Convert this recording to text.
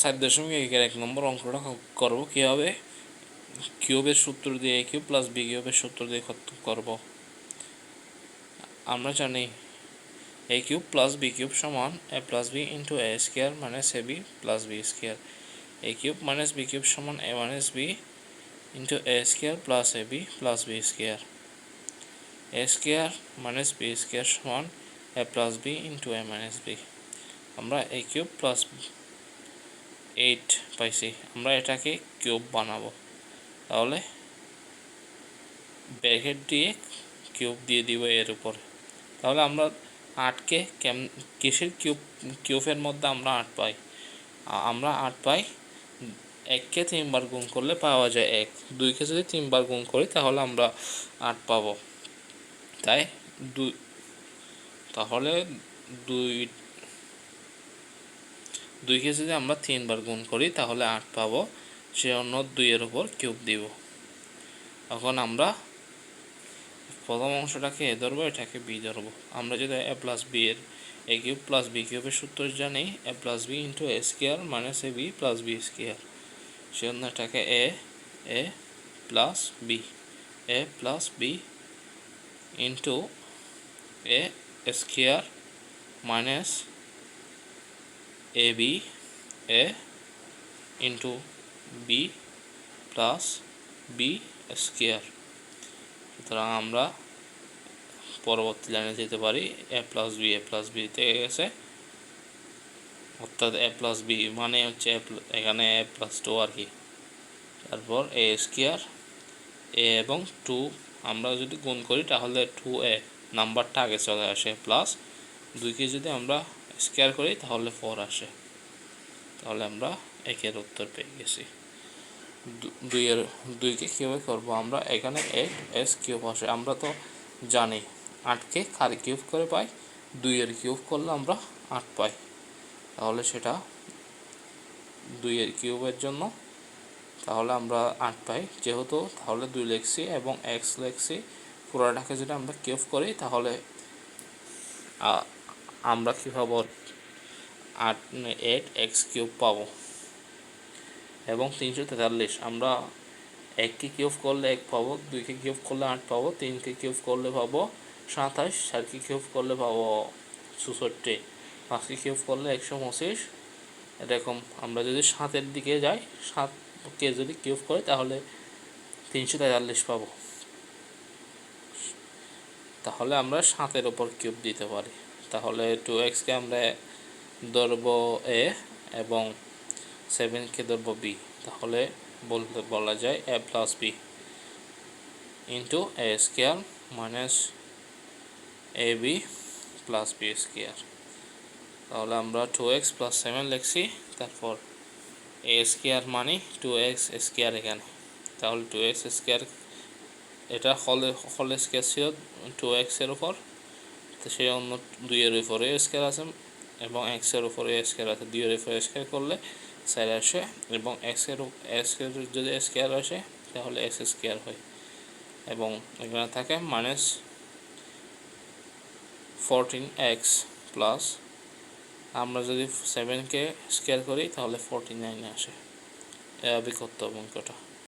7.1 এক নম্বর অঙ্কটা করব কীভাবে কিউবের সূত্র দিয়ে এ কিউব প্লাস বি কিউবের সূত্র দিয়ে করব। আমরা জানি এ কিউব প্লাস বি কিউব সমান এ plus B into A square minus A B plus B square. A cube minus B cube সমান এ minus B into A square plus A B plus B square. A square minus B square সমান এ plus B into এ minus B. আমরা এ cube plus 8 পাইছি, আমরা এটাকে cube বানাবো। তাহলে bracket দিয়ে cube দিয়ে দিব এর উপরে। তাহলে আমরা 8কে কিসের কিউবের মধ্যে আমরা 8 পাই? আমরা 8 পাই 1কে 3 বার গুণ করলে পাওয়া যায় 1, 2কে যদি 3 বার গুণ করি তাহলে আমরা 8 পাবো। তাই তাহলে 2কে যদি আমরা 3 বার গুণ করি তাহলে 8 পাবো, সেজন্য 2 এর উপর কিউব দিব। এখন আমরা প্রথম অংশটাকে এ ধরবো, এটাকে বি ধরবো। আমরা যদি এ প্লাস বি এর এ কিউব প্লাস বি কিউবের সূত্র জানি A plus B into A square minus A B plus B square, সেজন্য এটাকে A plus B into A square minus A B A into B plus B square. সুতরাং আমরা পরবর্তী লাইনে যেতে পারি। এ প্লাস বি থেকে গেছে, অর্থাৎ এ প্লাস বি মানে হচ্ছে এখানে এ প্লাস 2 আর কি। তারপর এ স্কোয়ার এ এবং 2 আমরা যদি গুণ করি তাহলে 2a নাম্বারটা আগে চলে আসে, প্লাস 2কে যদি আমরা স্কোয়ার করি তাহলে 4 আসে। তাহলে আমরা 1-এর উত্তর পেয়ে গেছি। 2কে কীভাবে করবো? আমরা এখানে 8s কিউব আসে, আমরা তো জানি 8কে খালি কিউব করে পাই, 2-এর কিউব করলে আমরা 8 পাই। তাহলে সেটা 2-এর কিউবের জন্য তাহলে আমরা 8 পাই যেহেতু, তাহলে 2 লিখছি এবং x লিখছি। পুরোটাকে যদি আমরা কিউব করি তাহলে আমরা কী পাবো? 8x কিউব পাবো। এবং 343 আমরা 1কে কিউব করলে 1 পাবো, 2কে কিউব করলে 8 পাবো, 3কে কিউব করলে পাবো 27, 4কে কিউব করলে পাবো 64, 5কে কিউব করলে 125। এরকম আমরা যদি 7-এর দিকে যাই, 7কে যদি কিউব করি তাহলে 343 পাবো। তাহলে আমরা 7-এর উপর কিউব দিতে পারি। তাহলে 2xকে আমরা ধরবো এ এবং 7কে ধরবো বি। তাহলে বলা যায় এ plus B into A square minus A B plus B square. তাহলে আমরা 2x প্লাস 7 লিখছি, তারপর এ স্কোয়ার মানে 2x স্কোয়ার এখানে। তাহলে 2x স্কোয়ার এটা হল স্কোয়ার ছিল 2x-এর উপর, তো সেই অন্য 2-এর উপরে স্কোয়ার আছে এবং x-এর উপরে স্কোয়ার আছে। 2-এর উপরে স্কোয়ার করলে 4 আসে এবং x-এর যদি স্কোয়ার আসে তাহলে x স্কোয়ার হয় এবং এখানে থাকে মাইনাস 14x প্লাস, আমরা যদি 7কে স্কোয়ার করি তাহলে 49 আসে। এভাবে করতে হবে অঙ্কটা।